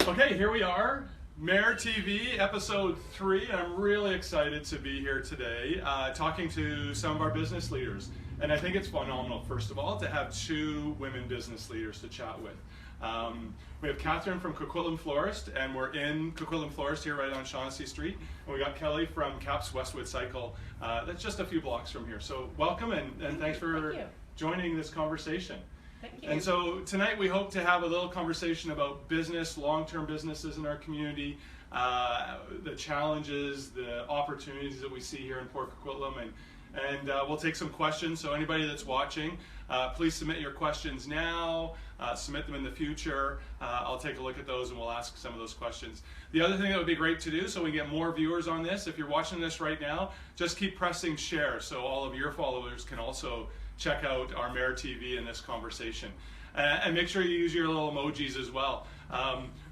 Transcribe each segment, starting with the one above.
Okay, here we are, MayorTV episode 3. I'm really excited to be here today talking to some of our business leaders. And I think it's phenomenal, first of all, to have 2 women business leaders to chat with. We have Catherine from Coquitlam Florist, and we're in Coquitlam Florist here right on Shaughnessy Street. And we got Kelly from CAP's Westwood Cycle. That's just a few blocks from here. So welcome and thanks for joining this conversation. Thank you. And so tonight we hope to have a little conversation about business, long-term businesses in our community, the challenges, the opportunities that we see here in Port Coquitlam, and we'll take some questions. So anybody that's watching, please submit your questions now, submit them in the future. I'll take a look at those and we'll ask some of those questions. The other thing that would be great to do so we get more viewers on this, if you're watching this right now, just keep pressing share so all of your followers can also check out our MayorTV in this conversation. And make sure you use your little emojis as well.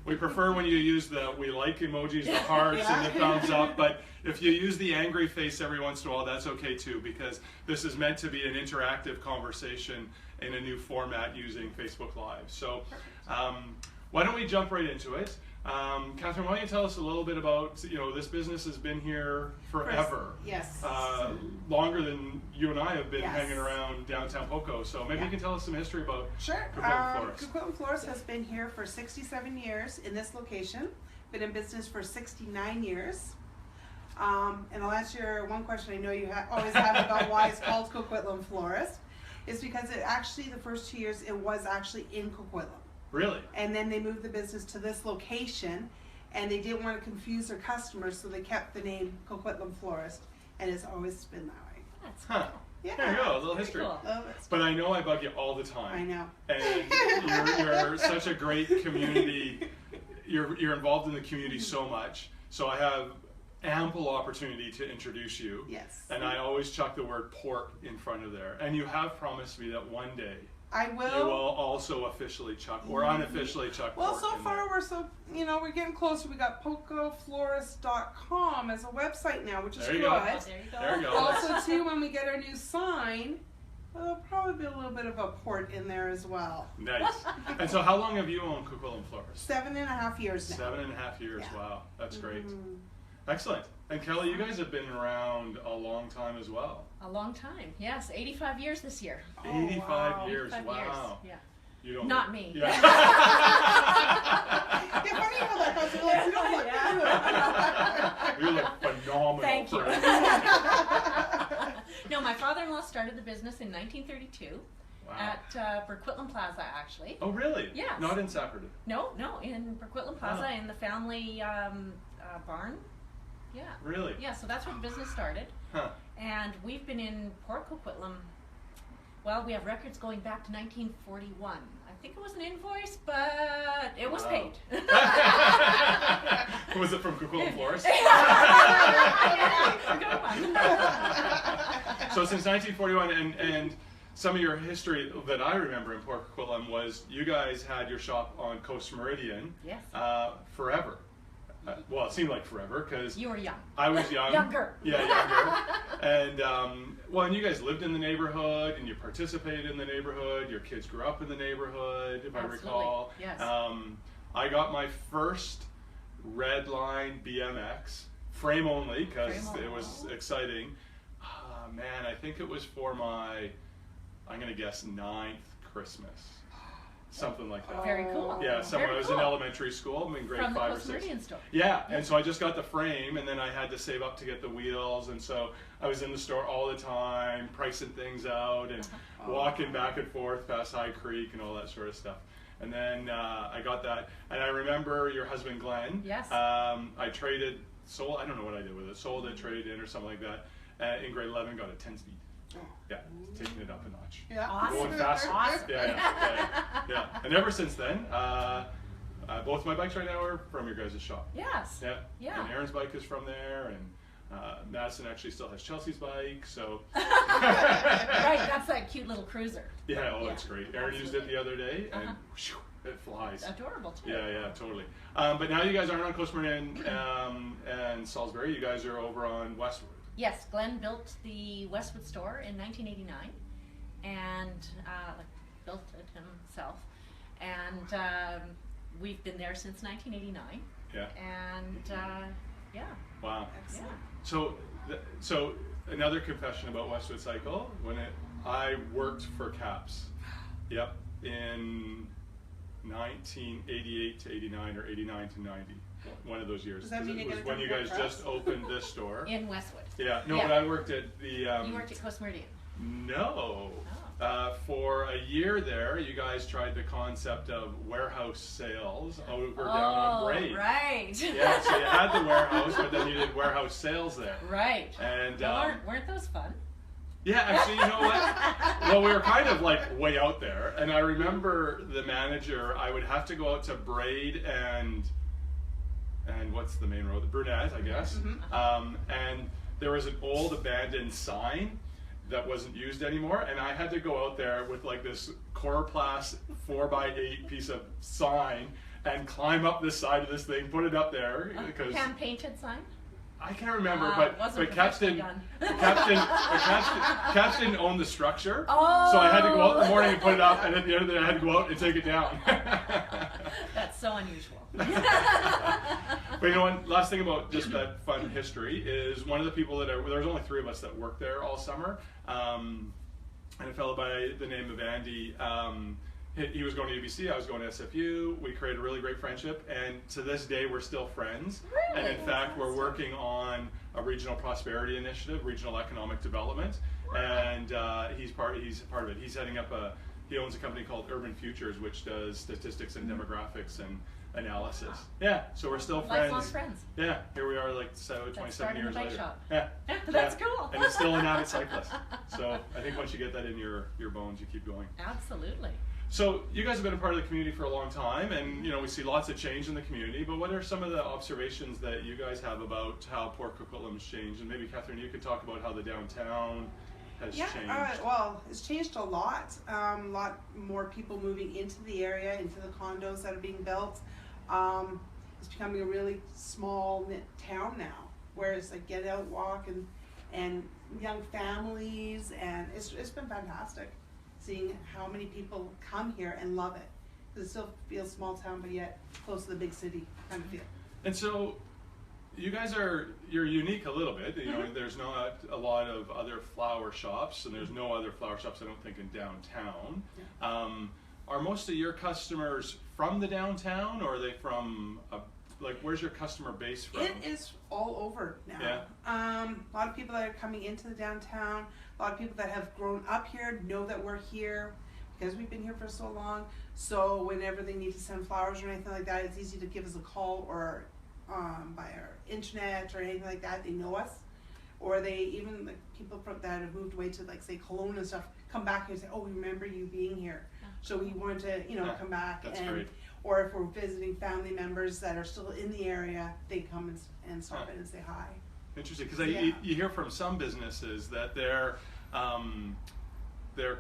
We prefer when you use the we like emojis, the hearts and the thumbs up, but if you use the angry face every once in a while, that's okay too, because this is meant to be an interactive conversation in a new format using Facebook Live. So why don't we jump right into it? Catherine, why don't you tell us a little bit about, this business has been here forever. Yes. Longer than you and I have been hanging around downtown Poco. So maybe you can tell us some history about Coquitlam Florist. Coquitlam Florist has been here for 67 years in this location. Been in business for 69 years. And the last year, one question I know you always have about why it's called Coquitlam Florist is because it actually, the first 2 years, it was actually in Coquitlam. Really? And then they moved the business to this location, and they didn't want to confuse their customers, so they kept the name Coquitlam Florist, and it's always been that way. That's cool. Yeah. There you go, a little history. Cool. But I know I bug you all the time. I know. And you're such a great community. You're involved in the community so much. So I have ample opportunity to introduce you. Yes. And I always chuck the word pork in front of there. And you have promised me that one day I will. you will also officially chuck or unofficially chuck well, pork so in far there. we're getting closer. We got pocoflorist.com as a website now, which is There good. you go. There you go. There you go. Also, too, when we get our new sign, there'll probably be a little bit of a port in there as well. Nice. And so how long have you owned Coquitlam Florist? 7.5 years now. 7.5 years. Yeah. Wow, that's great. Excellent. And Kelly, you guys have been around a long time as well. A long time, yes. 85 years this year. 85 years. 85 Wow. years. Yeah. You don't Not me. Yeah. Yeah, funny how that goes. Like, you don't look You look phenomenal. Thank you. for it. No, my father-in-law started the business in 1932 Wow. at Coquitlam Plaza, actually. Oh, really? Yes. Not in Saperton. No, in Coquitlam Plaza in the family barn. Yeah. Really? Yeah, so that's where the business started. Huh. And we've been in Port Coquitlam, well, we have records going back to 1941. I think it was an invoice, but it was paid. Was it from Coquitlam Florist? So since 1941, and some of your history that I remember in Port Coquitlam was you guys had your shop on Coast Meridian Yes. forever. Well, it seemed like forever because You were young. I was young. Younger. Yeah, younger. And and you guys lived in the neighborhood and you participated in the neighborhood. Your kids grew up in the neighborhood, if Absolutely. I recall. Yes. I got my first red line BMX, frame only, because it was exciting. Man, I think it was for my, I'm going to guess, 9th Christmas. Something like that. Very cool. Yeah, somewhere I Very was cool. in elementary school, I'm in grade From the 5 or Coast 6. Meridian store. Yeah, and so I just got the frame, and then I had to save up to get the wheels, and so I was in the store all the time, pricing things out, and walking back and forth past High Creek and all that sort of stuff. And then I got that, and I remember your husband Glenn. Yes. I sold, I don't know what I did with it, sold it, traded in, or something like that. In grade 11, got a 10-speed. Yeah, taking it up a notch. Yeah. Awesome. Going faster. Awesome. Yeah. And ever since then, both my bikes right now are from your guys' shop. Yes. Yeah. Yeah. And Aaron's bike is from there, and Madison actually still has Chelsea's bike, so. Right, that's that cute little cruiser. Yeah, it's great. Aaron used it the other day, and whew, it flies. Adorable too. Yeah, totally. But now you guys aren't on Coast Meridian and Salisbury. You guys are over on Westwood. Yes, Glenn built the Westwood store in 1989, and built it himself, and we've been there since 1989. Yeah. And yeah. Wow. Excellent. So another confession about Westwood Cycle. I worked for CAPS. Yep. In 1988 to 89 or 89 to 90. One of those years. Does that mean it you're was gonna when you come guys work for just us? opened this store. In Westwood. Yeah. No, Yeah. but I worked at the. You worked at Coast Meridian. No. Oh. For a year there, you guys tried the concept of warehouse sales over down on Braid. Right. Yeah, so you had the warehouse, but then you did warehouse sales there. Right. And weren't those fun? yeah, actually, you know what? Well, we were kind of like way out there, and I remember the manager. I would have to go out to Braid and what's the main road? The Brunette, I guess. Mm-hmm. And there was an old abandoned sign that wasn't used anymore, and I had to go out there with like this Coroplast 4x8 piece of sign and climb up this side of this thing, put it up there because Hand painted sign. I can't remember, Wasn't but Caps professionally didn't, done. Caps didn't own the structure, Oh. so I had to go out in the morning and put it up, and at the end of the day I had to go out and take it down. That's so unusual. But you know what? Last thing about just that fun history is one of the people there was only 3 of us that worked there all summer, and a fellow by the name of Andy. He was going to UBC, I was going to SFU. We created a really great friendship, and to this day we're still friends. Really? And in fact, we're working on a regional prosperity initiative, regional economic development, and he's part of it. He's heading up he owns a company called Urban Futures, which does statistics and demographics and analysis. Yeah, so we're still friends. Lifelong friends. Yeah, here we are, like 27 years bike later. shop. Yeah, That's yeah. cool. And he's still an avid cyclist. So I think once you get that in your bones, you keep going. Absolutely. So you guys have been a part of the community for a long time, and you know we see lots of change in the community. But what are some of the observations that you guys have about how Port Coquitlam's changed? And maybe Catherine, you could talk about how the downtown has changed. Well, it's changed a lot. A lot more people moving into the area, into the condos that are being built. It's becoming a really small knit town now, where it's like get out, walk, and young families, and it's been fantastic seeing how many people come here and love it. Because it still feels small town, but yet close to the big city kind of feel. And so you guys you're unique a little bit. You know, there's not a lot of other flower shops, and there's no other flower shops, I don't think, in downtown. Yeah. Are most of your customers from the downtown, or are they from, where's your customer base from? It is all over now. Yeah. A lot of people that are coming into the downtown, a lot of people that have grown up here know that we're here because we've been here for so long. So whenever they need to send flowers or anything like that, it's easy to give us a call or by our internet or anything like that. They know us. Or they even like people that have moved away to like say Cologne and stuff come back here and say, oh, we remember you being here. So we want to, come back. That's great. Or if we're visiting family members that are still in the area, they come and stop in and say hi. Interesting, because you hear from some businesses that their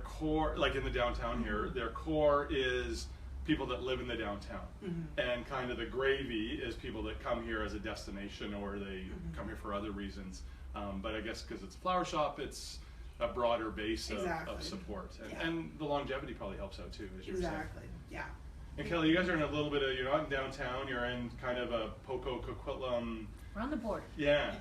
core, like in the downtown here, their core is people that live in the downtown, and kind of the gravy is people that come here as a destination or they come here for other reasons. But I guess because it's a flower shop, it's a broader base of support, and the longevity probably helps out too, as you were saying. Exactly. Yeah. And Kelly, you guys are in a little bit of, you're not in downtown, you're in kind of a Port Coquitlam. We're on the border. Yeah,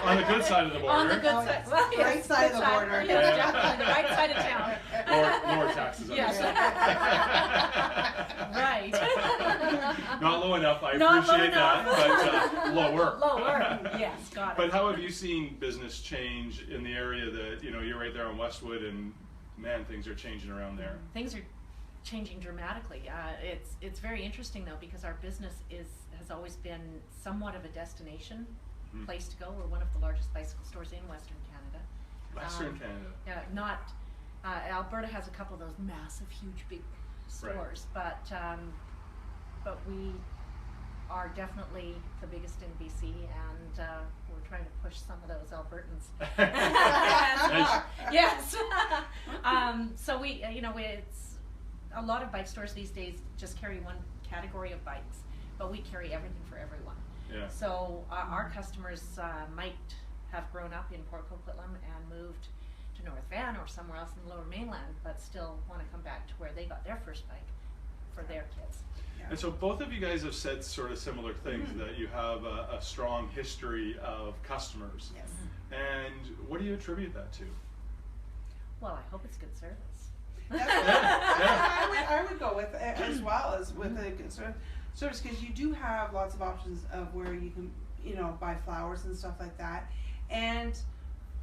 on the good side of the border. On the good side. Well, yes, Right side of the border. Yes, definitely the right side of town. Lower taxes. Yes. Right. Not low enough. I Not low appreciate that, enough. but lower. Lower. Yes, got it. But how have you seen business change in the area that you're right there on Westwood, and man, things are changing around there. Things are changing dramatically. It's very interesting though, because our business has always been somewhat of a destination place to go. We're one of the largest bicycle stores in Western Canada. Western Canada. Yeah, not Alberta has a couple of those massive, huge, big stores, but we are definitely the biggest in BC, and we're trying to push some of those Albertans. Yes. So we, it's a lot of bike stores these days just carry one category of bikes, but we carry everything for everyone. Yeah. So our customers might have grown up in Port Coquitlam and moved to North Van or somewhere else in the Lower Mainland, but still want to come back to where they got their first bike for their kids. And so both of you guys have said sort of similar things, that you have a strong history of customers. Yes. And what do you attribute that to? Well, I hope it's good service. That's what I would go with as well as with a good service, because you do have lots of options of where you can, you know, buy flowers and stuff like that. And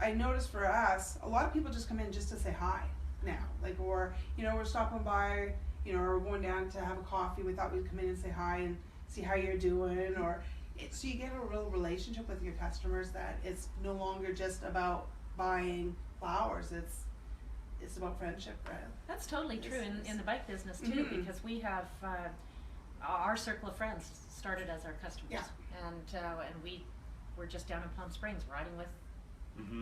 I noticed for us, a lot of people just come in just to say hi now, like, or, you know, we're stopping by, you know, or we're going down to have a coffee. We thought we'd come in and say hi and see how you're doing, or so you get a real relationship with your customers, that it's no longer just about buying flowers. It's about friendship, right? That's totally true in the bike business too, because we have our circle of friends started as our customers, and we were just down in Palm Springs riding with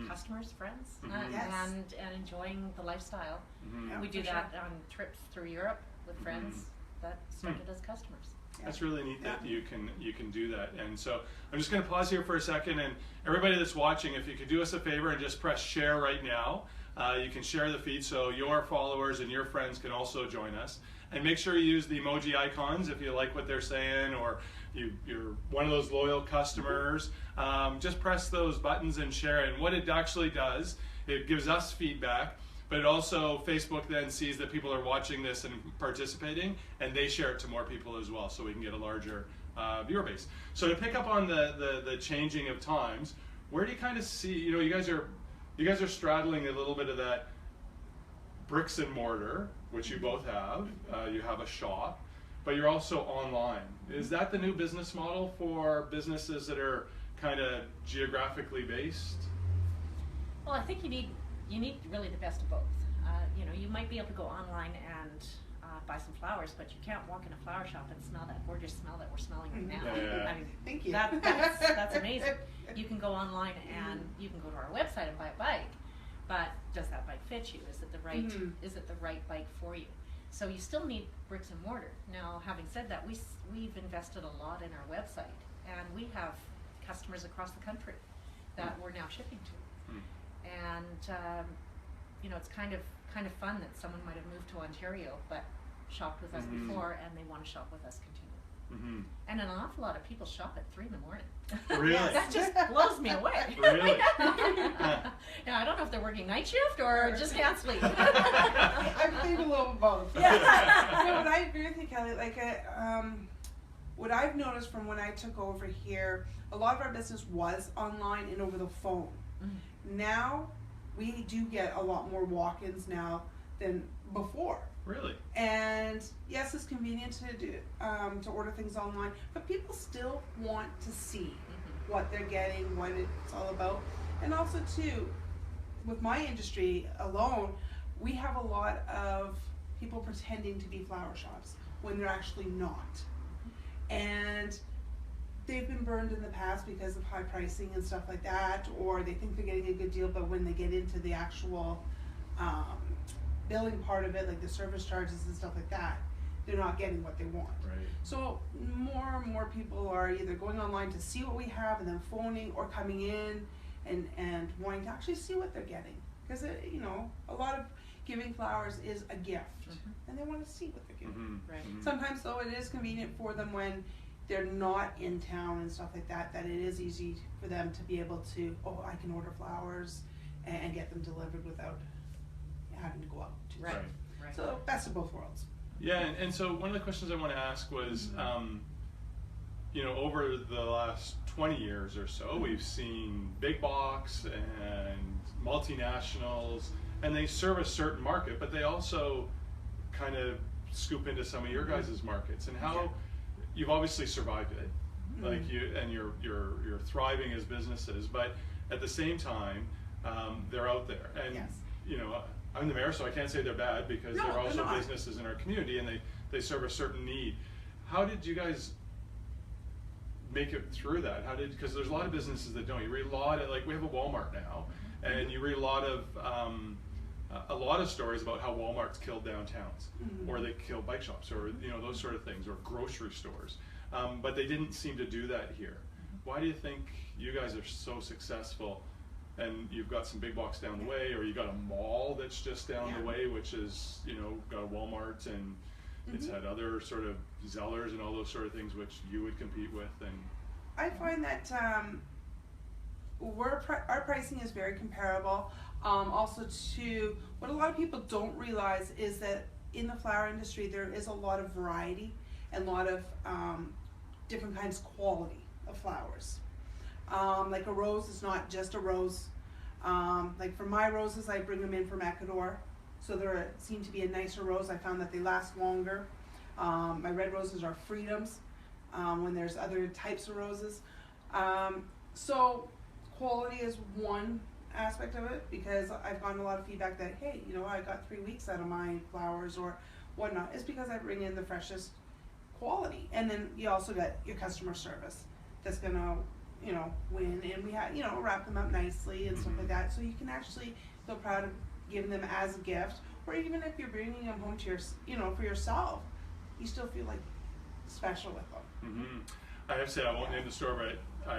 customers, friends, and enjoying the lifestyle. Yeah, we do that on trips through Europe with friends that started as customers. That's really neat that you can do that. And so I'm just going to pause here for a second, and everybody that's watching, if you could do us a favor and just press share right now. You can share the feed so your followers and your friends can also join us. And make sure you use the emoji icons if you like what they're saying, or you're one of those loyal customers. Just press those buttons and share it. And what it actually does, it gives us feedback, but it also, Facebook then sees that people are watching this and participating, and they share it to more people as well, so we can get a larger viewer base. So to pick up on the changing of times, where do you kind of see, you know, you guys are straddling a little bit of that bricks and mortar, which you both have. You have a shop, but you're also online. Is that the new business model for businesses that are kind of geographically based? Well, I think you need really the best of both. You know, you might be able to go online and buy some flowers, but you can't walk in a flower shop and smell that gorgeous smell that we're smelling right now. I mean, thank you. That's amazing. You can go online and you can go to our website and buy a bike, but does that bike fit you? Is it the right is it the right bike for you? So you still need bricks and mortar. Now, having said that, we've invested a lot in our website, and we have customers across the country that we're now shipping to. And you know, it's kind of fun that someone might have moved to Ontario but shopped with us before, and they want to shop with us continually. And an awful lot of people shop at 3 in the morning. Really? That just blows me away. Really? Now, I don't know if they're working night shift or just can't sleep. I think a little of both. Yeah. No, but I agree with you, Kelly. Like, what I've noticed from when I took over here, a lot of our business was online and over the phone. Now, we do get a lot more walk-ins now than before. Really? And yes, it's convenient to do to order things online, but people still want to see what they're getting, what it's all about. And also too, with my industry alone, we have a lot of people pretending to be flower shops when they're actually not. And they've been burned in the past because of high pricing and stuff like that, or they think they're getting a good deal, but when they get into the actual billing part of it, like the service charges and stuff like that, they're not getting what they want. Right. So more and more people are either going online to see what we have and then phoning, or coming in and wanting to actually see what they're getting. Because, you know, a lot of giving flowers is a gift, and they want to see what they're getting. Right. Sometimes, though, it is convenient for them when they're not in town and stuff like that, that it is easy for them to be able to, oh, I can order flowers and get them delivered without having to go out. Right. So, best of both worlds. Yeah, and so one of the questions I want to ask was, you know, over the last 20 years or so, we've seen big box and multinationals, and they serve a certain market, but they also kind of scoop into some of your guys' markets. And how you've obviously survived it, like you're thriving as businesses, but at the same time, they're out there, and you know, I'm the mayor, so I can't say they're bad, because they're also businesses in our community, and they serve a certain need. How did you guys make it through that? Because there's a lot of businesses that don't. You read a lot of, like, we have a Walmart now, and you read a lot of stories about how Walmart's killed downtowns, or they kill bike shops, or, you know, those sort of things, or grocery stores. But they didn't seem to do that here. Why do you think you guys are so successful? And you've got some big box down the way, or you got a mall that's just down the way, which is, you know, got a Walmart, and It's had other sort of Zellers and all those sort of things which you would compete with. And I find that our pricing is very comparable. Also, to what a lot of people don't realize is that in the flower industry there is a lot of variety and a lot of different kinds of quality of flowers. Like a rose is not just a rose. Like for my roses, I bring them in from Ecuador, so they seem to be a nicer rose. I found that they last longer. My red roses are freedoms when there's other types of roses. So quality is one aspect of it, because I've gotten a lot of feedback that, hey, you know, I got 3 weeks out of my flowers or whatnot. It's because I bring in the freshest quality. And then you also got your customer service that's gonna, you know, win, and we have, you know, wrap them up nicely and stuff like that, so you can actually feel proud of giving them as a gift, or even if you're bringing them home to your, you know, for yourself, you still feel like special with them. I have to say, I won't name the store, but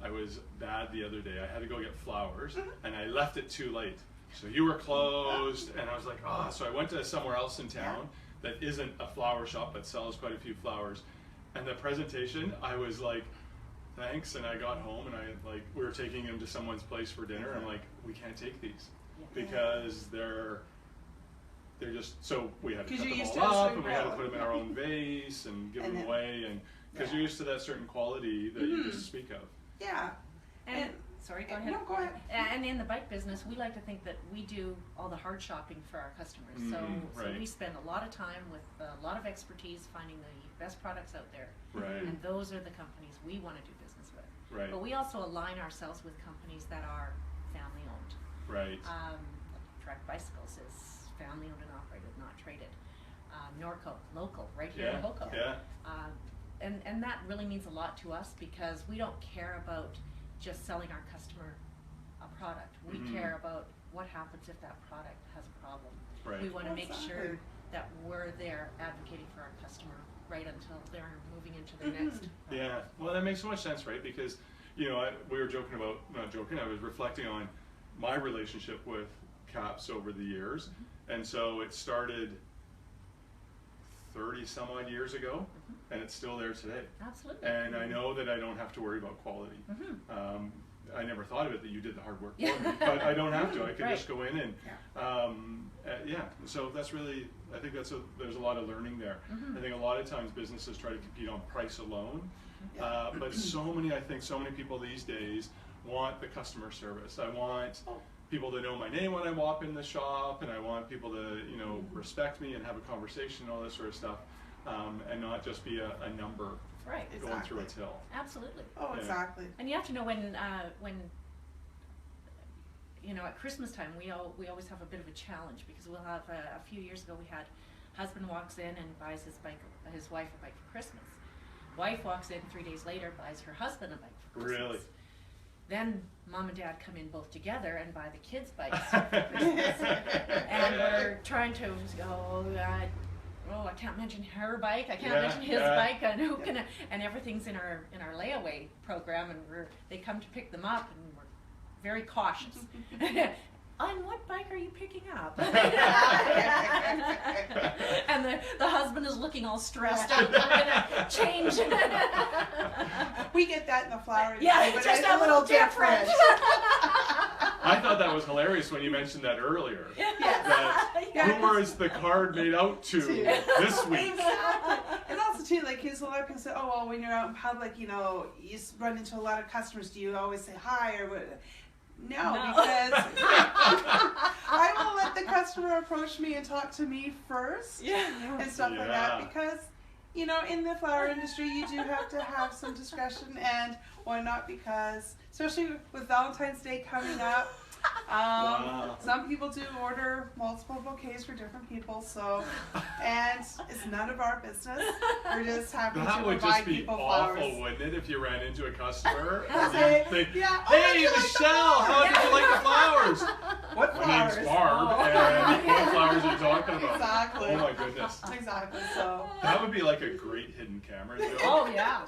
I was bad the other day. I had to go get flowers, and I left it too late. So you were closed, and I was like, oh. So I went to somewhere else in town that isn't a flower shop but sells quite a few flowers. And the presentation, I was like, thanks. And I got home, and we were taking them to someone's place for dinner. I'm like, we can't take these because they're just, so we had to cut them all up, and we had to put them in our own vase and give them away, and because you're used to that certain quality that you just speak of. Yeah. And sorry, go ahead. No, go ahead. And in the bike business, we like to think that we do all the hard shopping for our customers. So we spend a lot of time with a lot of expertise finding the best products out there. Right. And those are the companies we want to do business with. Right. But we also align ourselves with companies that are family owned. Right. Trek Bicycles is family owned and operated, not traded. Norco, local, right here in Hoco. Yeah. And that really means a lot to us, because we don't care about just selling our customer a product. We care about what happens if that product has a problem. Right. We want to make sure that we're there advocating for our customer right until they're moving into their next. Yeah, well, that makes so much sense, right? Because, you know, we were joking about, not joking, I was reflecting on my relationship with CAPS over the years. And so it started 30 some odd years ago, and it's still there today. Absolutely. And I know that I don't have to worry about quality. I never thought of it that you did the hard work for me, but I don't have to. I can just go in and so that's really, I think there's a lot of learning there. I think a lot of times businesses try to compete on price alone, but so many people these days want the customer service. I want people to know my name when I walk in the shop, and I want people to, you know, respect me and have a conversation and all this sort of stuff, and not just be a number going through a till. Absolutely. Oh, exactly. And you have to know when you know, at Christmas time, we always have a bit of a challenge, because we'll have a few years ago we had husband walks in and buys his wife a bike for Christmas. Wife walks in 3 days later, buys her husband a bike for Christmas. Really? Then mom and dad come in both together and buy the kids bikes for Christmas. And we're trying to go, I can't mention her bike, I can't mention his bike, and who can, and everything's in our layaway program, and they come to pick them up, and we're very cautious. On what bike are you picking up? And the husband is looking all stressed out. We're gonna change. We get that in the flower industry, yeah, but just it's a little different. I thought that was hilarious when you mentioned that earlier. Yes. Who was the card made out to this week? And also too, like, a lot of people say, oh, well, when you're out in public, you know, you run into a lot of customers. Do you always say hi or what? No, because I will let the customer approach me and talk to me first and stuff like that, because, you know, in the flower industry you do have to have some discretion and whatnot, because especially with Valentine's Day coming up, some people do order multiple bouquets for different people, so, and it's none of our business. We're just happy to provide people flowers. That would just be awful, wouldn't it, if you ran into a customer and say, think, hey, Michelle, how did you like the flowers? What flowers? My name's Barb, and what flowers are you talking about? Exactly. Oh my goodness. Exactly. So. That would be like a great hidden camera joke. Oh yeah.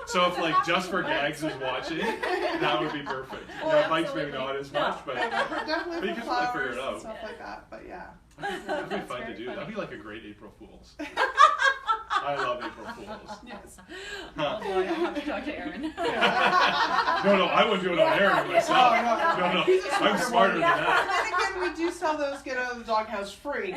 So if like Just for Gags is watching, that would be perfect. Oh, Yeah, Mike's maybe absolutely. not as No. much, but Definitely you for can probably figure flowers it out. and stuff like that. But yeah. that'd be That's fun to very do. funny. That'd be like a great April Fool's. I love April Fools. Yes. Oh boy, I'll have to talk to Aaron. No, I wouldn't do it on air myself. No. No, He's a I'm smarter smarter than one. that. And again, we do sell those get out of the doghouse free.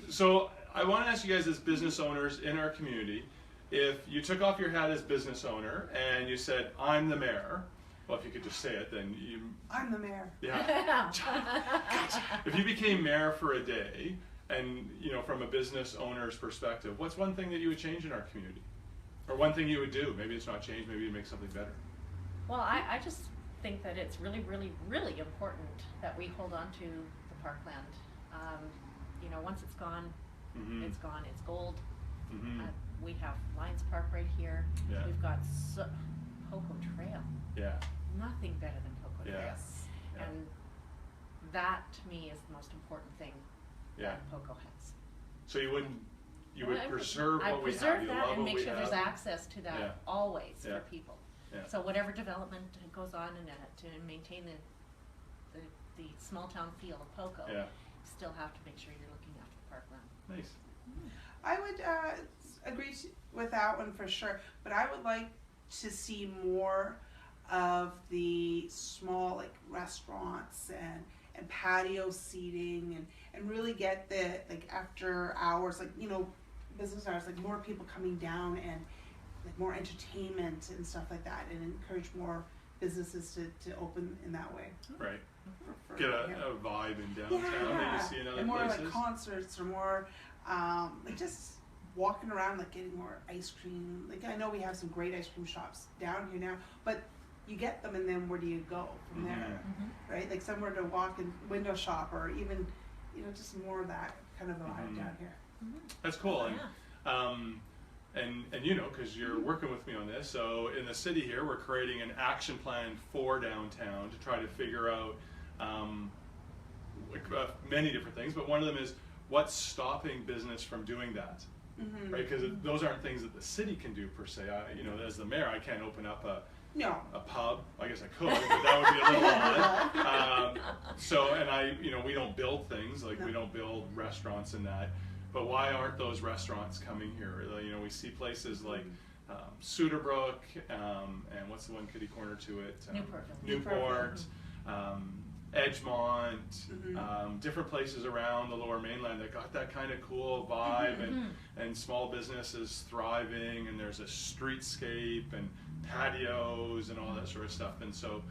So I want to ask you guys as business owners in our community, if you took off your hat as business owner and you said, I'm the mayor, well, if you could just say it, then you... I'm the mayor. Yeah. If you became mayor for a day, and you know, from a business owner's perspective, what's one thing that you would change in our community? Or one thing you would do? Maybe it's not change, maybe you make something better. Well, I just think that it's really, really, really important that we hold on to the parkland. You know, once it's gone, it's gone, it's gold. We have Lions Park right here. Yeah. We've got Poco Trail. Yeah. Nothing better than Poco Trail. Yes. Yeah. And that to me is the most important thing Yeah. that Poco has. So you would I preserve what we preserve have. You that love and what make we sure have. there's access to that Yeah. always Yeah. for people. Yeah. So whatever development goes on in it to maintain the small town feel of Poco, Yeah. you still have to make sure you're looking after the parkland. Nice. I would agree with that one for sure, but I would like to see more of the small like restaurants and patio seating and really get the like after hours, like, you know, business hours, like more people coming down and like more entertainment and stuff like that, and encourage more businesses to open in that way. Right. For Get yeah. a vibe in downtown that you see in other and more places. like concerts or more like just walking around, like getting more ice cream. Like I know we have some great ice cream shops down here now, but you get them and then where do you go from there, right? Like somewhere to walk and window shop, or even, you know, just more of that kind of vibe down here. That's cool. Yeah. And you know, because you're working with me on this, so in the city here, we're creating an action plan for downtown to try to figure out many different things, but one of them is what's stopping business from doing that, right? Because those aren't things that the city can do per se. You know, as the mayor, I can't open up a pub. I guess I could, but that would be a little odd. So, and you know, we don't build things, like we don't build restaurants and that. But why aren't those restaurants coming here? You know, we see places like Suterbrook, and what's the one kitty corner to it? Newport, Edgemont, different places around the Lower Mainland that got that kind of cool vibe, and small businesses thriving, and there's a streetscape and patios and all that sort of stuff. And so,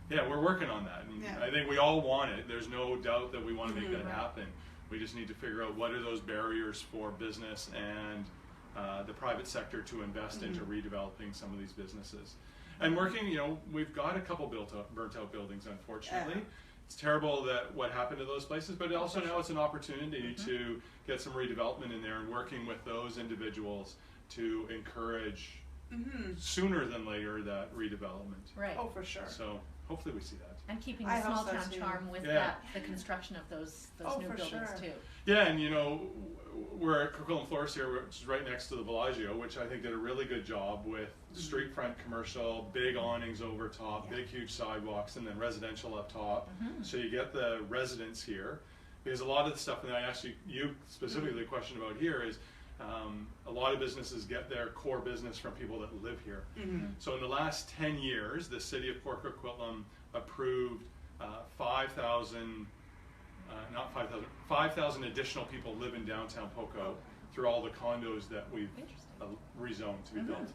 yeah, we're working on that. And I think we all want it. There's no doubt that we want to make that happen. We just need to figure out what are those barriers for business and the private sector to invest into redeveloping some of these businesses. And working, you know, we've got a couple burnt out buildings, unfortunately. It's terrible that what happened to those places, but also now it's an opportunity to get some redevelopment in there and working with those individuals to encourage sooner than later that redevelopment. Right. Oh, for sure. So hopefully we see that. And keeping I the hope small so town too. charm with Yeah. the construction of those new for buildings sure. too. Yeah, and you know, we're at Coquitlam Florist here, which is right next to the Bellagio, which I think did a really good job with street front commercial, big awnings over top, big huge sidewalks, and then residential up top. So you get the residents here, because a lot of the stuff, and I asked you specifically the question about here is, a lot of businesses get their core business from people that live here. So in the last 10 years, the city of Port Coquitlam approved 5,000 additional people live in downtown Poco through all the condos that we've rezoned to be built,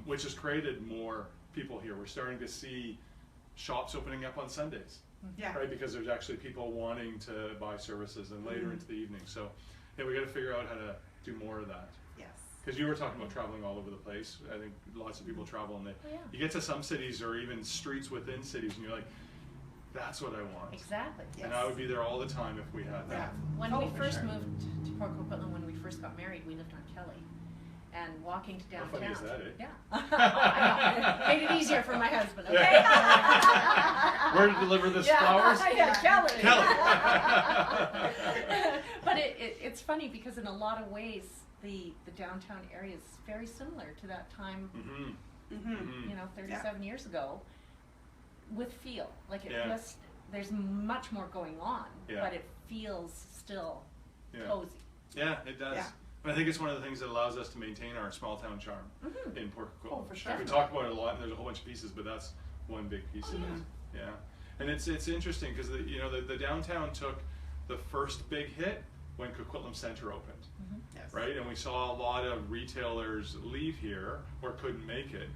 which has created more people here. We're starting to see shops opening up on Sundays, right? Because there's actually people wanting to buy services and later into the evening. So yeah, we got to figure out how to do more of that. Yes. Because you were talking about traveling all over the place. I think lots of people travel, and you get to some cities or even streets within cities, and you're like, that's what I want. Exactly. And I would be there all the time if we had that. When we first moved to Port Coquitlam, when we first got married, we lived on Kelly. and walking to How downtown. funny is that, eh? Yeah. I know. Made it easier for my husband, okay? Where to deliver this Yeah. flowers? Yeah, Kelly. Kelly. But it's funny because in a lot of ways, the downtown area is very similar to that time, Mm-hmm. you know, 37 years ago, with feel. Like it Yeah. just, there's much more going on, Yeah. but it feels still Yeah. cozy. Yeah, it does. Yeah. But I think it's one of the things that allows us to maintain our small town charm in Port Coquitlam. Oh, for sure. We talk about it a lot, and there's a whole bunch of pieces, but that's one big piece of it. Yeah, and it's interesting because the downtown took the first big hit when Coquitlam Center opened, Yes. right? And we saw a lot of retailers leave here or couldn't make it.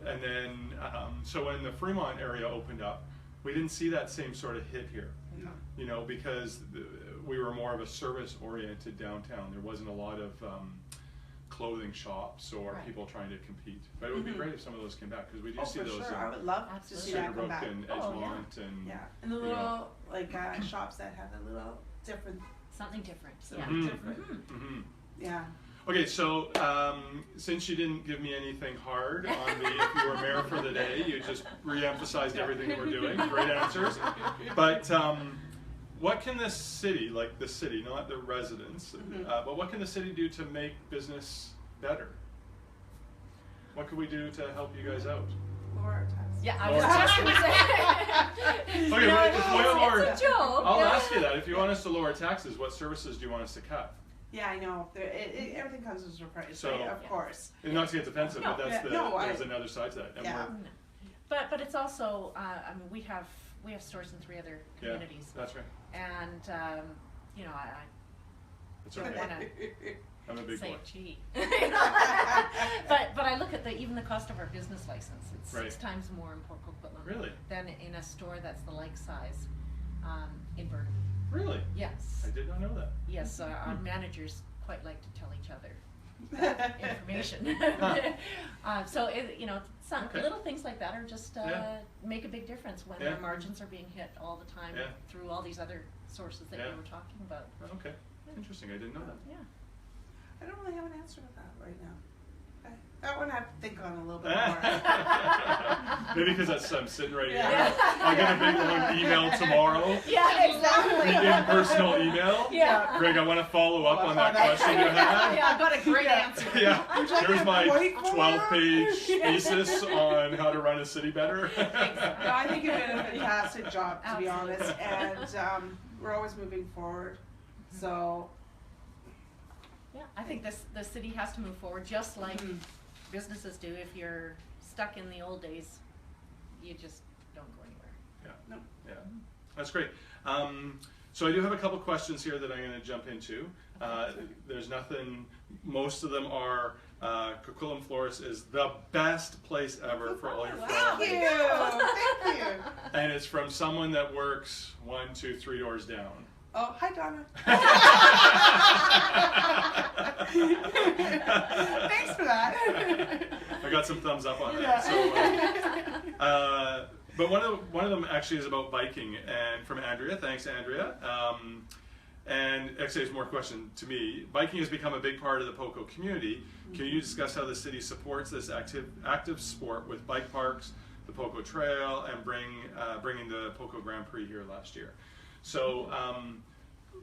And then so when the Fremont area opened up, we didn't see that same sort of hit here. No. You know, because we were more of a service-oriented downtown. There wasn't a lot of clothing shops or Right. people trying to compete. But it would be great if some of those came back because we do Oh, see for those sure. I in would love to Absolutely. see that come Sugarbook back. and Oh, yeah. Edgemont and Yeah, and the you little know. shops that have a little different. Something different. Something Yeah. different. Mhm. Yeah. Okay, so since you didn't give me anything hard on the if you were mayor for the day, you just re-emphasized everything that we're doing. Great answers. But what can the city, like the city, not the residents, but what can the city do to make business better? What can we do to help you guys out? Lower our tax. Yeah, I was just going to say. Okay, No, but if we lower, it's a joke. I'll Yeah. ask you that. If you want us to lower taxes, what services do you want us to cut? Yeah, I know. Everything comes with a price, So- right? Of course. And not to get defensive, but No, that's there's I- another side to that. And Yeah. we're- But it's also, I mean, we have stores in 3 other communities, that's right. and you know, I That's don't okay. want to I'm a big say boy. gee, but I look at even the cost of our business license. It's 6 Right. times more in Port Coquitlam Really? than in a store that's the like size in Burnaby. Really? Yes, I did not know that. yes, our managers quite like to tell each other information. So you know, some Okay. little things like that are just Yeah. make a big difference when Yeah. their margins are being hit all the time Yeah. through all these other sources that Yeah. you were talking about. Okay. Interesting. I didn't know that. Yeah. I don't really have an answer to that right now. Okay. That one I have to think on a little bit more. Maybe because I'm sitting right here. Yeah. I get a big long email tomorrow. Yeah, exactly. The impersonal email. Yeah. Greg, I want to follow up on that Follow up. question you had. Yeah, I got a great answer. Yeah. Would you like Here's a my whiteboard? 12-page thesis on how to run a city better. No, I think you're doing a fantastic job, to be Absolutely. honest, and we're always moving forward. So, Yeah, I think the city has to move forward just like businesses do. If you're stuck in the old days, you just don't go anywhere. Yeah. no. Yeah, that's great. So I do have a couple questions here that I'm going to jump into. There's nothing, most of them are, Coquitlam Florist is the best place ever for all your Wow. flowers. Thank you. Thank you. And it's from someone that works 1, 2, 3 doors down. Oh, hi, Donna. Thanks for that. I got some thumbs up on that. Yeah. So, but one of them actually is about biking, and from Andrea. Thanks, Andrea. And actually, there's more question to me. Biking has become a big part of the POCO community. Can you discuss how the city supports this active sport with bike parks, the POCO Trail, and bringing the POCO Grand Prix here last year? So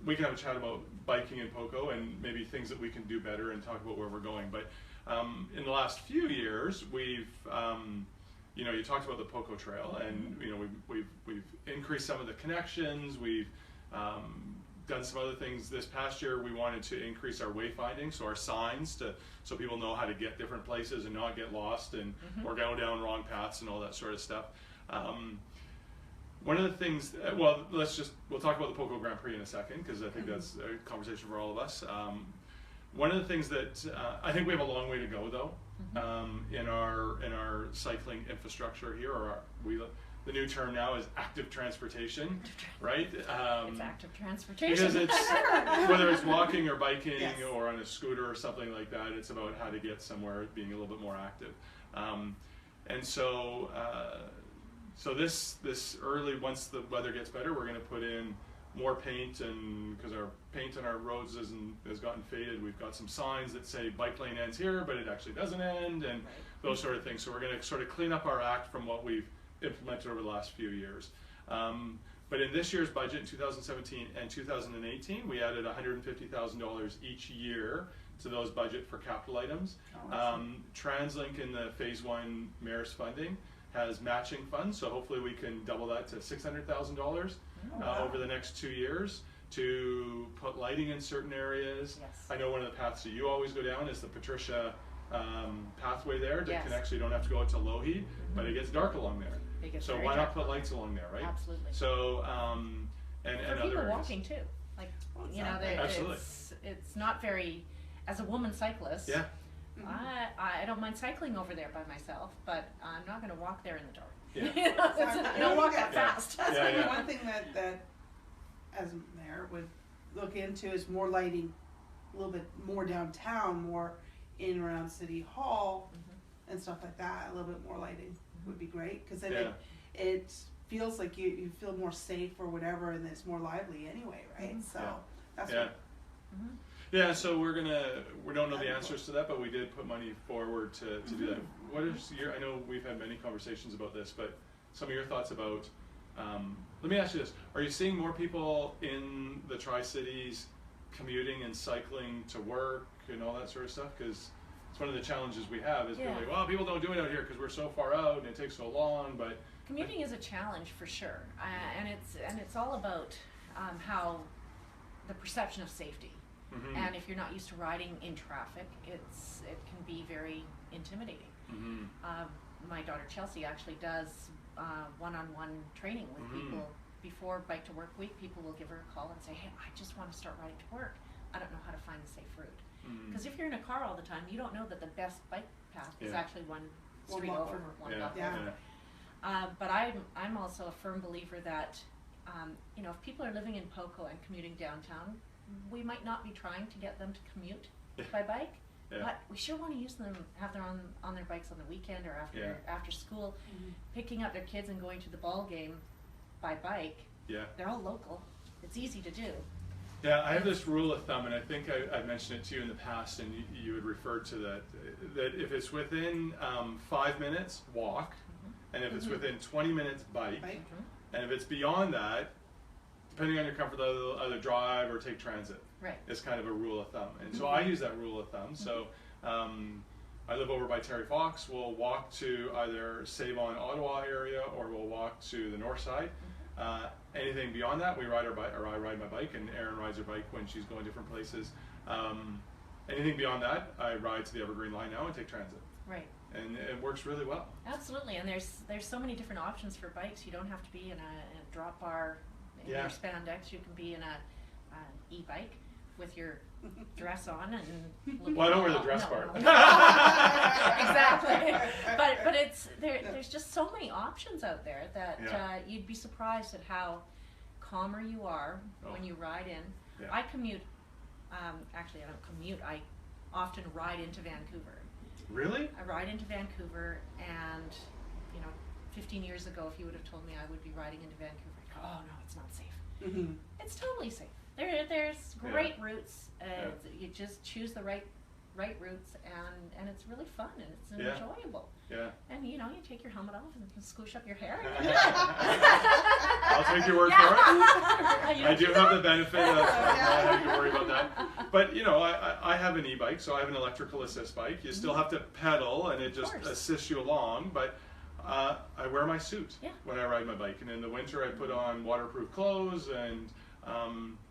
we can have a chat about biking in POCO and maybe things that we can do better and talk about where we're going. But in the last few years, we've you know, you talked about the POCO Trail, and you know, we've increased some of the connections. We've done some other things. This past year, we wanted to increase our wayfinding, so our signs, so people know how to get different places and not get lost and or go down wrong paths and all that sort of stuff. One of the things, well, we'll talk about the POCO Grand Prix in a second, because I think that's a conversation for all of us. One of the things that I think we have a long way to go, though, in our cycling infrastructure here, or the new term now is active transportation, right? It's active transportation. Because it's, whether it's walking or biking Yes. or on a scooter or something like that, it's about how to get somewhere, being a little bit more active. And so, so this early, once the weather gets better, we're going to put in more paint, and because our paint on our roads has gotten faded, we've got some signs that say bike lane ends here, but it actually doesn't end, and those sort of things. So we're going to sort of clean up our act from what we've implemented over the last few years. But in this year's budget, in 2017 and 2018, we added $150,000 each year to those budget for capital items. TransLink in the Phase 1 Mayor's funding has matching funds, so hopefully we can double that to $600,000 over the next 2 years to put lighting in certain areas. Yes. I know one of the paths that you always go down is the Patricia pathway there that Yes. can actually, you don't have to go out to Lougheed, but it gets dark along there. It gets So very why dark. not put lights along there, right? Absolutely. So, and For other people areas. walking too, like, you know, Absolutely. it's not very, as a woman cyclist, Yeah. I don't mind cycling over there by myself, but I'm not going to walk there in the dark. Yeah. You know, I don't walk that Yeah. fast. That's Yeah, maybe yeah. one thing that as mayor would look into is more lighting, a little bit more downtown, more in and around City Hall and stuff like that. A little bit more lighting would be great, because then it feels like you feel more safe or whatever, and it's more lively anyway, right? So that's what. Yeah, so we don't know the answers to that, but we did put money forward to do that. What is I know we've had many conversations about this, but some of your thoughts about, let me ask you this, are you seeing more people in the Tri-Cities commuting and cycling to work and all that sort of stuff? Because it's one of the challenges we have is people are like, well, people don't do it out here because we're so far out and it takes so long, but. Commuting is a challenge for sure, and it's all about how the perception of safety. And if you're not used to riding in traffic, it can be very intimidating. My daughter Chelsea actually does one-on-one training with people before Bike to Work Week. People will give her a call and say, hey, I just want to start riding to work. I don't know how to find a safe route. Because if you're in a car all the time, you don't know that the best bike path is actually one street over, one block over. But I'm also a firm believer that you know, if people are living in Poco and commuting downtown, we might not be trying to get them to commute by bike, but we sure want to use them, have them on their bikes on the weekend or after school, picking up their kids and going to the ball game by bike. They're all local. It's easy to do. Yeah, I have this rule of thumb, and I think I mentioned it to you in the past, and you had referred to that if it's within 5 minutes, walk, and if it's within 20 minutes, bike, and if it's beyond that, depending on your comfort level, either drive or take transit. It's kind of a rule of thumb. And so I use that rule of thumb. So I live over by Terry Fox. We'll walk to either Save-On Ottawa area or we'll walk to the north side. Anything beyond that, we ride our bike, or I ride my bike, and Erin rides her bike when she's going different places. Anything beyond that, I ride to the Evergreen line now and take transit. And it works really well. Absolutely, and there's so many different options for bikes. You don't have to be in a drop bar in your spandex. You can be in an e-bike with your dress on and well, I don't wear the dress part. Exactly, but it's there's just so many options out there that you'd be surprised at how calmer you are when you ride in. I commute. Actually, I don't commute. I often ride into Vancouver. Really? I ride into Vancouver, and 15 years ago, if you would have told me I would be riding into Vancouver, I'd go, oh no, it's not safe. It's totally safe. There's great routes. You just choose the right routes, and it's really fun and it's enjoyable. And you take your helmet off and you can squish up your hair. I'll take your word for it. I do have the benefit of not having to worry about that. But I have an e-bike, so I have an electrical assist bike. You still have to pedal, and it just assists you along. But I wear my suit when I ride my bike, and in the winter I put on waterproof clothes, and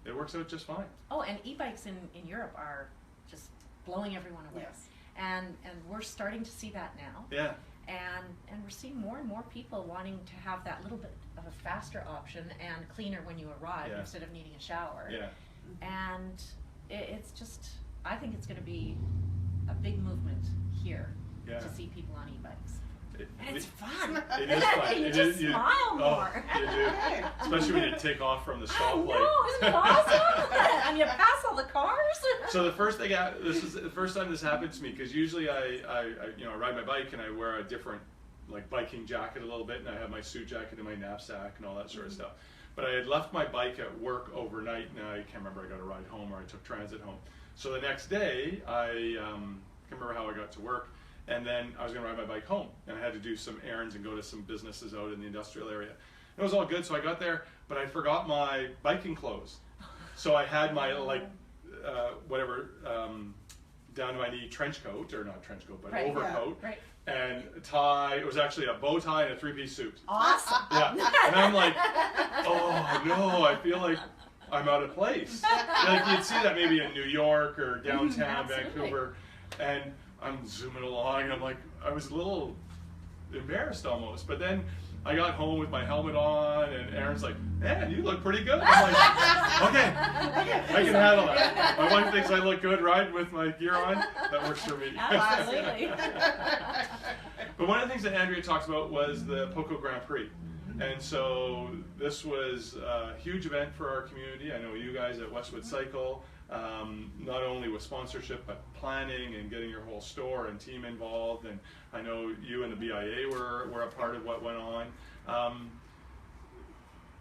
it works out just fine. Oh, and e-bikes in Europe are just blowing everyone away. And we're starting to see that now. And we're seeing more and more people wanting to have that little bit of a faster option and cleaner when you arrive instead of needing a shower. And it's just, I think it's going to be a big movement here to see people on e-bikes. And it's fun. It is fun. You just smile more. You do. Especially when you take off from the stoplight. No, isn't it awesome? And you pass all the cars. So the first thing, this is the first time this happened to me, because usually I ride my bike and I wear a different like biking jacket a little bit, and I had my suit jacket in my knapsack and all that sort of stuff. But I had left my bike at work overnight, and I can't remember, I got a ride home or I took transit home. So the next day, I can't remember how I got to work, and then I was going to ride my bike home, and I had to do some errands and go to some businesses out in the industrial area. It was all good, so I got there, but I forgot my biking clothes. So I had my down to my knee trench coat, or not trench coat, but overcoat, and a tie. It was actually a bow tie and a three-piece suit. Awesome. Yeah, and I'm like, oh no, I feel like I'm out of place. Like you'd see that maybe in New York or downtown Vancouver, and I'm zooming along, and I'm like, I was a little embarrassed almost, but then I got home with my helmet on, and Aaron's like, man, you look pretty good. I'm like, okay, I can handle that. My wife thinks I look good riding with my gear on. That works for me. Absolutely. But one of the things that Andrea talked about was the Poco Grand Prix. And so this was a huge event for our community. I know you guys at Westwood Cycle, not only with sponsorship, but planning and getting your whole store and team involved. And I know you and the BIA were a part of what went on.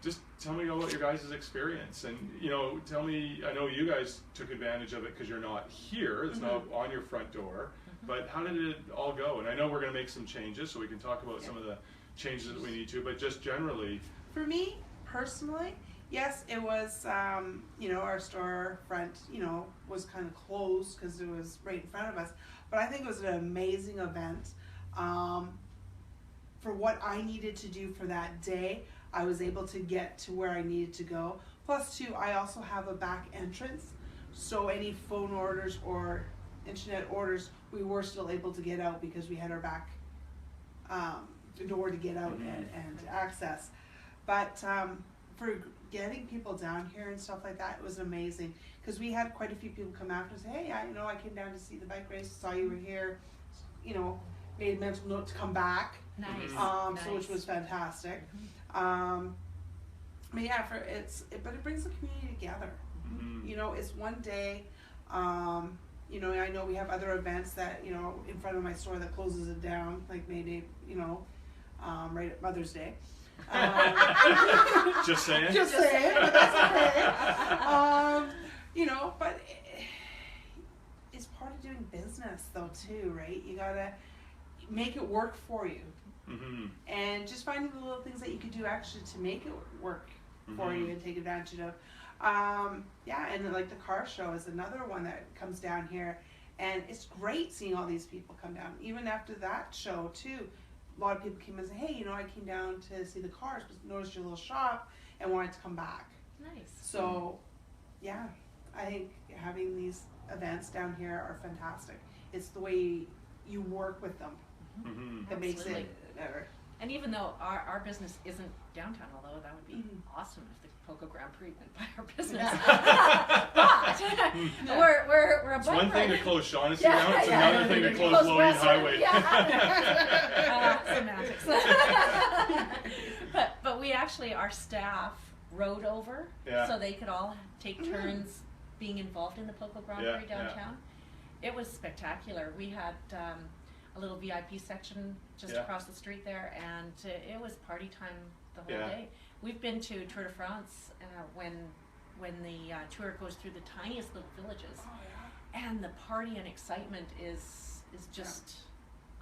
Just tell me about your guys' experience, and tell me, I know you guys took advantage of it because you're not here, it's not on your front door, but how did it all go? And I know we're going to make some changes, so we can talk about some of the changes that we need to, but just generally. For me, personally, yes, it was, our store front, was kind of closed because it was right in front of us, but I think it was an amazing event. For what I needed to do for that day, I was able to get to where I needed to go. Plus, too, I also have a back entrance, so any phone orders or internet orders, we were still able to get out because we had our back door to get out and access. But for getting people down here and stuff like that, it was amazing because we had quite a few people come after and say, hey, I came down to see the bike race, saw you were here, made a mental note to come back. Nice. So which was fantastic. But yeah, but it brings the community together. It's one day. I know we have other events that in front of my store that closes it down, like May Day. Right at Mother's Day. Just saying. Just saying, but that's okay. But it's part of doing business, though, too, right? You gotta make it work for you. And just finding the little things that you could do actually to make it work for you and take advantage of. And like the car show is another one that comes down here, and it's great seeing all these people come down. Even after that show too, a lot of people came and said, hey, I came down to see the cars, but noticed your little shop and wanted to come back. Nice. So yeah, I think having these events down here are fantastic. It's the way you work with them that makes it better. And even though our business isn't downtown, although that would be awesome if the Poco Grand Prix went by our business. But we're a bike one thing rider. to close Shaughnessy down, it's another thing to close Logan Highway. Semantics. But we actually, our staff rode over so they could all take turns being involved in the Poco Grand Prix downtown. It was spectacular. We had a little VIP section just across the street there, and it was party time the whole day. We've been to Tour de France when the tour goes through the tiniest little villages, and the party and excitement is just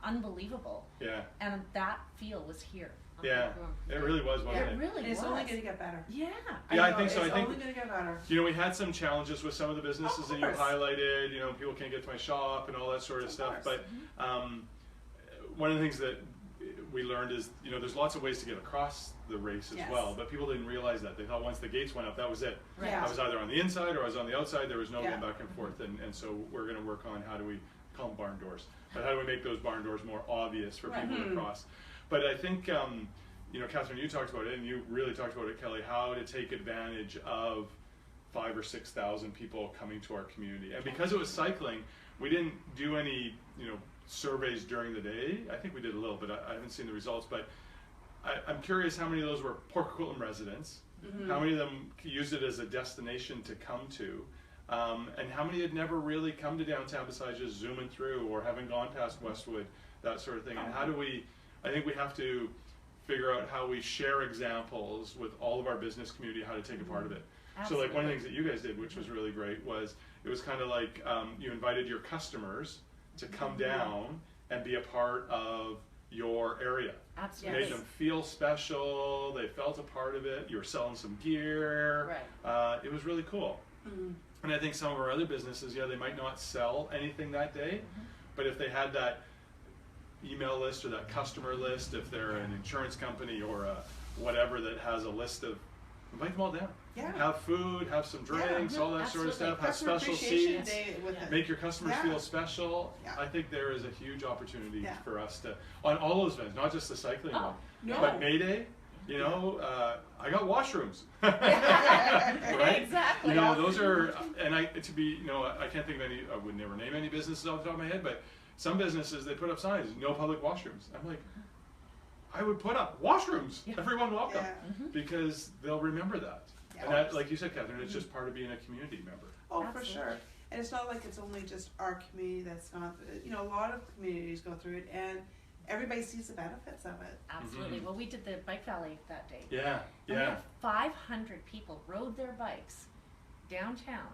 unbelievable. Yeah. And that feel was here. Yeah, it really was, wasn't it? It really was. It's only going to get better. Yeah. Yeah, I think so. It's only going to get better. We had some challenges with some of the businesses that you highlighted. People can't get to my shop and all that sort of stuff. But one of the things that we learned is, there's lots of ways to get across the race as well. But people didn't realize that. They thought once the gates went up, that was it. Right. I was either on the inside or I was on the outside. There was no going back and forth. And so we're going to work on how do we call them barn doors. But how do we make those barn doors more obvious for people to cross? But I think, Catherine, you talked about it, and you really talked about it, Kelly, how to take advantage of 5,000 or 6,000 people coming to our community. And because it was cycling, we didn't do any, surveys during the day. I think we did a little, but I haven't seen the results. But I'm curious how many of those were Port Coquitlam residents, how many of them used it as a destination to come to, and how many had never really come to downtown besides just zooming through or having gone past Westwood, that sort of thing. And how do we I think we have to figure out how we share examples with all of our business community, how to take a part of it. So like one of the things that you guys did, which was really great, was it was kind of like you invited your customers to come down and be a part of your area. Absolutely. You made them feel special, they felt a part of it, you were selling some gear. Right. It was really cool. And I think some of our other businesses, yeah, they might not sell anything that day, but if they had that email list or that customer list, if they're an insurance company or a whatever that has a list of, invite them all down. Yeah. Have food, have some drinks, all that sort of stuff. Have Customer special appreciation seats. day with it. Make your customers feel special. Yeah. I think there is a huge opportunity for us to, on all those events, not just the cycling one, no. but May Day. You know, I got washrooms. Right? Exactly. You know, those are, and I can't think of any. I would never name any businesses off the top of my head, but some businesses, they put up signs, no public washrooms. I'm like, I would put up washrooms. Everyone welcome, because they'll remember that. And that, like you said, Catherine, it's just part of being a community member. Oh, for sure. And it's not like it's only just our community that's gone through it. You know, a lot of communities go through it, and everybody sees the benefits of it. Absolutely. Well, we did the bike rally that day. Yeah, And we had 500 people rode their bikes downtown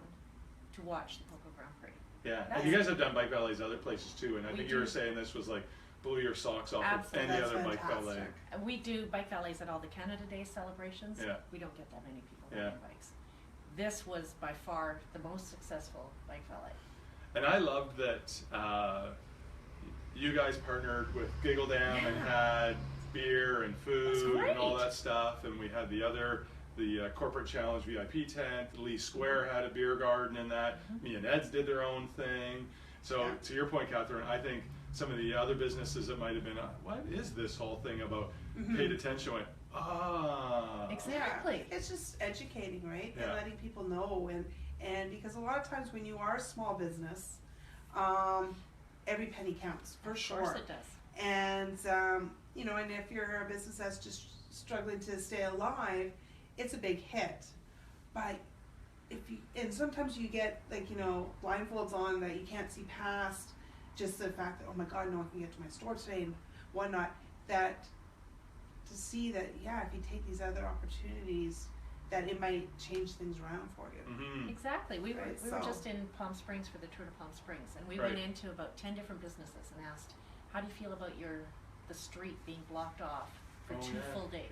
to watch the Poco Grand Prix. Yeah, and you guys have done bike rallies other places too, and I think you were saying this was like blew your socks off with any other bike ballet. And we do bike ballets at all the Canada Day celebrations. Yeah. We don't get that many people riding bikes. This was by far the most successful bike ballet. And I loved that you guys partnered with Giggle Dam and had beer and food and all that stuff, and we had the Corporate Challenge VIP tent. Lee Square had a beer garden in that. Me and Ed's did their own thing. So to your point, Catherine, I think some of the other businesses that might have been, what is this whole thing about? Paid attention, went, Exactly. It's just educating, right? Yeah. And letting people know, and because a lot of times when you are a small business, every penny counts, for sure. Of course it does. And you know, and if you're a business that's just struggling to stay alive, it's a big hit. But and sometimes you get, like, you know, blindfolds on that you can't see past just the fact that, oh my God, no one can get to my store today and whatnot. That to see that, if you take these other opportunities, that it might change things around for you. Exactly. We were just in Palm Springs for the Tour de Palm Springs, and we went into about 10 different businesses and asked, how do you feel about the street being blocked off for 2 full days?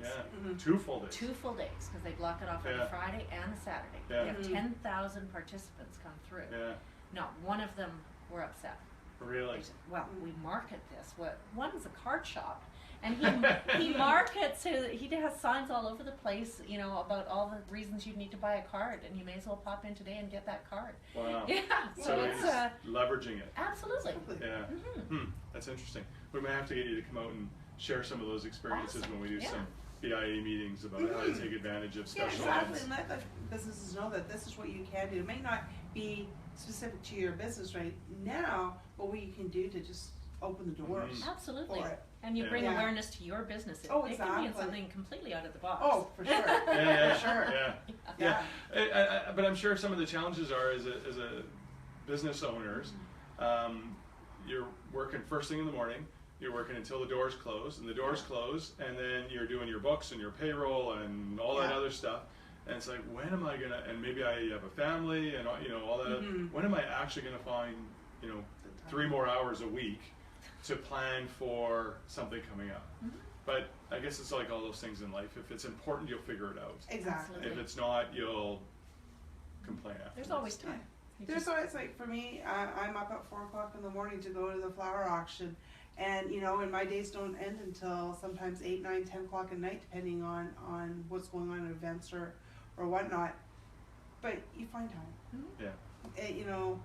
2 full days. 2 full days, because they block it off on a Friday and a Saturday. We have 10,000 participants come through. Not one of them were upset. Really? They said, well, we market this. One's a card shop, and he markets. He has signs all over the place, you know, about all the reasons you need to buy a card, and you may as well pop in today and get that card. Wow. Yeah. So it's leveraging it. Absolutely. Yeah. That's interesting. We might have to get you to come out and share some of those experiences when we do some BIA meetings about how to take advantage of special events. And let the businesses know that this is what you can do. It may not be specific to your business right now, but what you can do to just open the doors. Absolutely. For it. And you bring awareness to your business. It can be something completely out of the box. Oh, for sure. For sure. Yeah. But I'm sure some of the challenges are as a business owners, you're working first thing in the morning. You're working until the doors close, and the doors close, and then you're doing your books and your payroll and all that other stuff. And it's like, when am I gonna? And maybe I have a family, and you know all that. When am I actually gonna find, you know, 3 more hours a week to plan for something coming up? But I guess it's like all those things in life. If it's important, you'll figure it out. Exactly. If it's not, you'll complain after. There's always time. There's always, like, for me, I'm up at 4 o'clock in the morning to go to the flower auction. And, you know, and my days don't end until sometimes 8, 9, 10 o'clock at night, depending on what's going on in events or whatnot. But you find time. Yeah. You know,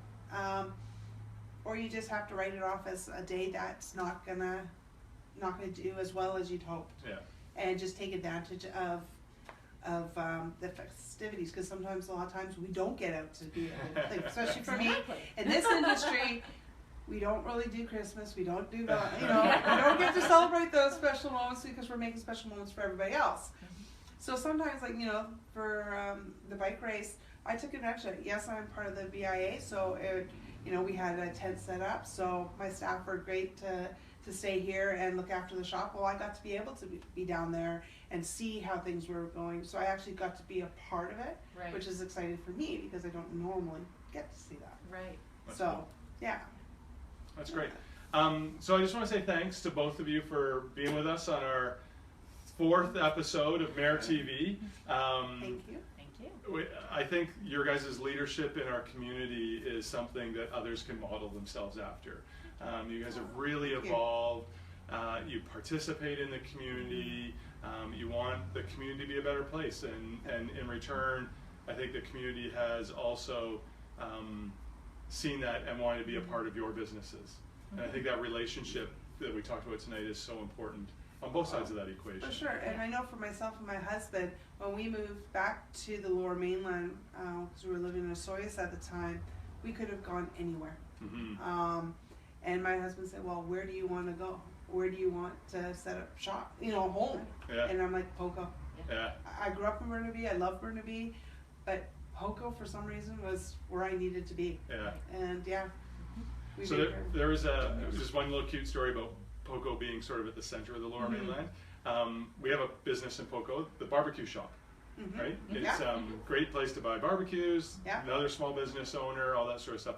or you just have to write it off as a day that's not gonna do as well as you'd hoped. Yeah. And just take advantage of the festivities, because sometimes, a lot of times, we don't get out to do it. Like, especially for me in this industry. We don't really do Christmas. We don't do we don't get to celebrate those special moments because we're making special moments for everybody else. So sometimes, like, you know, for the bike race, I took advantage of it. Yes, I'm part of the BIA, so you know, we had a tent set up. So my staff were great to stay here and look after the shop. Well, I got to be able to be down there and see how things were going. So I actually got to be a part of it, Right. which is exciting for me because I don't normally get to see that. Right. That's So, cool. yeah. That's great. So I just want to say thanks to both of you for being with us on our 4th episode of MayorTV. Thank you. Thank you. I think your guys' leadership in our community is something that others can model themselves after. You guys have really Thank you. evolved. You participate in the community. You want the community to be a better place, and in return, I think the community has also seen that and wanted to be a part of your businesses. And I think that relationship that we talked about tonight is so important on both sides of that equation. For sure, and I know for myself and my husband, when we moved back to the Lower Mainland, because we were living in Osoyoos at the time, we could have gone anywhere. Mm-hmm. And my husband said, well, where do you want to go? Where do you want to set up shop? You know, home. Yeah. And I'm like, Poco. Yeah. I grew up in Burnaby, I love Burnaby, but Poco for some reason was where I needed to be. Yeah. And yeah. we So made there was just one little cute story about Poco being sort of at the center of the Lower Mainland. We have a business in Poco, the barbecue shop, Mhm. right? Yeah. It's great place to buy barbecues, Yeah. another small business owner, all that sort of stuff.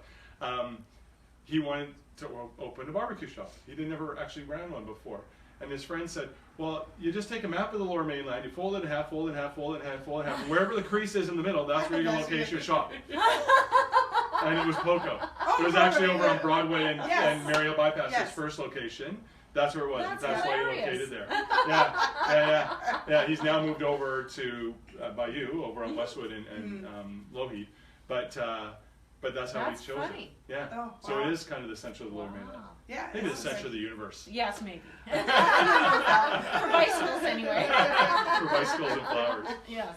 He wanted to open a barbecue shop. He never actually ran one before. And his friend said, well, you just take a map of the Lower Mainland, you fold it in half, fold it in half, fold it in half, fold it in half, and wherever the crease is in the middle, that's where you're going to locate your shop. And it was Poco. It was actually over on Broadway and Mariel Bypass, his first location. That's where it was. That's why he hilarious. located there. Yeah. He's now moved over to by you over on Westwood and Lougheed, but that's how That's he chose funny. it. Yeah. Oh, So wow. it is kind of the center of the Lower Mainland. Yeah. Maybe the it's center like- of the universe. Yes, maybe. For bicycles, anyway. For bicycles and flowers. Yes.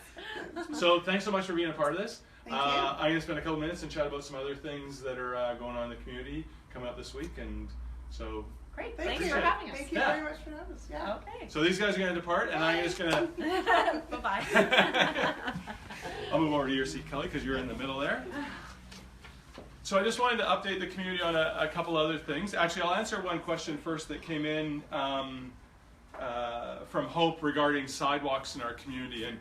So thanks so much for being a part of this. Thank you. I'm going to spend a couple minutes and chat about some other things that are going on in the community coming up this week, and so. Great. Thank Thanks you. for having us. Thank you Yeah. very much for having us. Yeah. Okay. So these guys are going to depart, and I'm just going to. Bye-bye. I'll move over to your seat, Kelly, because you're in the middle there. So I just wanted to update the community on a couple other things. Actually, I'll answer one question first that came in from Hope regarding sidewalks in our community. And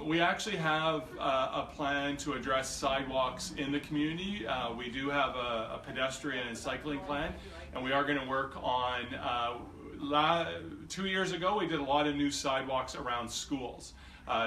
we actually have a plan to address sidewalks in the community. We do have a pedestrian and cycling plan, and we are going to work on, 2 years ago, we did a lot of new sidewalks around schools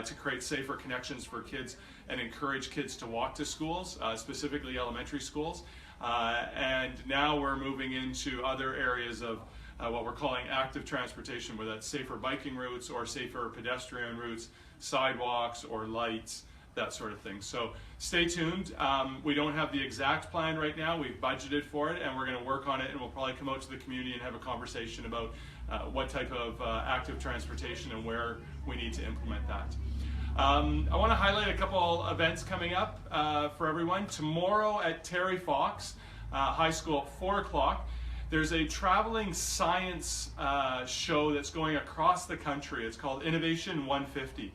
to create safer connections for kids and encourage kids to walk to schools, specifically elementary schools. And now we're moving into other areas of what we're calling active transportation, whether that's safer biking routes or safer pedestrian routes, sidewalks or lights, that sort of thing. So stay tuned. We don't have the exact plan right now. We've budgeted for it, and we're going to work on it, and we'll probably come out to the community and have a conversation about what type of active transportation and where we need to implement that. I want to highlight a couple events coming up for everyone. Tomorrow at Terry Fox High School at 4 o'clock, there's a traveling science show that's going across the country. It's called Innovation 150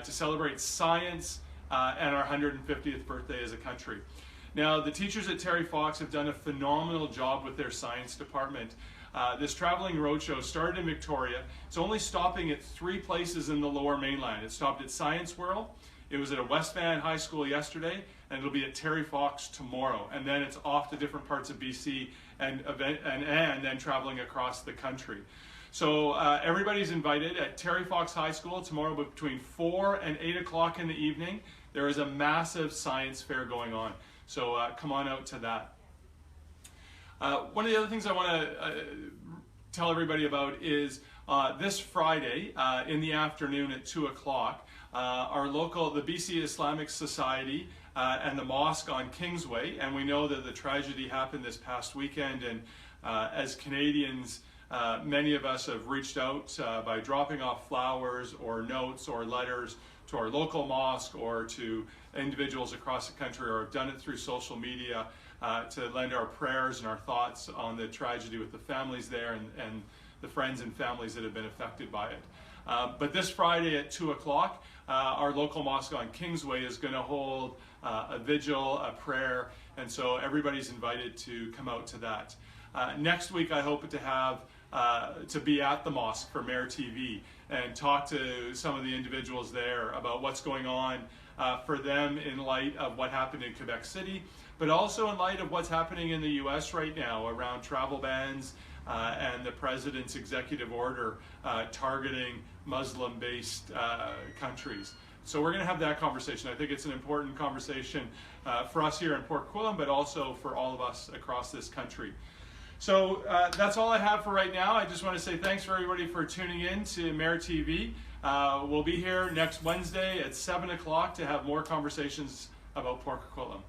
to celebrate science and our 150th birthday as a country. Now, the teachers at Terry Fox have done a phenomenal job with their science department. This traveling roadshow started in Victoria. It's only stopping at 3 places in the Lower Mainland. It stopped at Science World, it was at a West Van High School yesterday, and it'll be at Terry Fox tomorrow. And then it's off to different parts of BC and then traveling across the country. So everybody's invited at Terry Fox High School tomorrow between 4 and 8 o'clock in the evening. There is a massive science fair going on. So come on out to that. One of the other things I want to tell everybody about is this Friday in the afternoon at 2 o'clock, the BC Islamic Society and the mosque on Kingsway, and we know that the tragedy happened this past weekend, and as Canadians, many of us have reached out by dropping off flowers or notes or letters to our local mosque or to individuals across the country, or have done it through social media to lend our prayers and our thoughts on the tragedy with the families there and the friends and families that have been affected by it. But this Friday at 2 o'clock, our local mosque on Kingsway is going to hold a vigil, a prayer, and so everybody's invited to come out to that. Next week I hope to have to be at the mosque for MayorTV and talk to some of the individuals there about what's going on for them in light of what happened in Quebec City, but also in light of what's happening in the US right now around travel bans and the president's executive order targeting Muslim-based countries. So we're going to have that conversation. I think it's an important conversation for us here in Port Coquitlam, but also for all of us across this country. So that's all I have for right now. I just want to say thanks for everybody for tuning in to MayorTV. We'll be here next Wednesday at 7 o'clock to have more conversations about Port Coquitlam.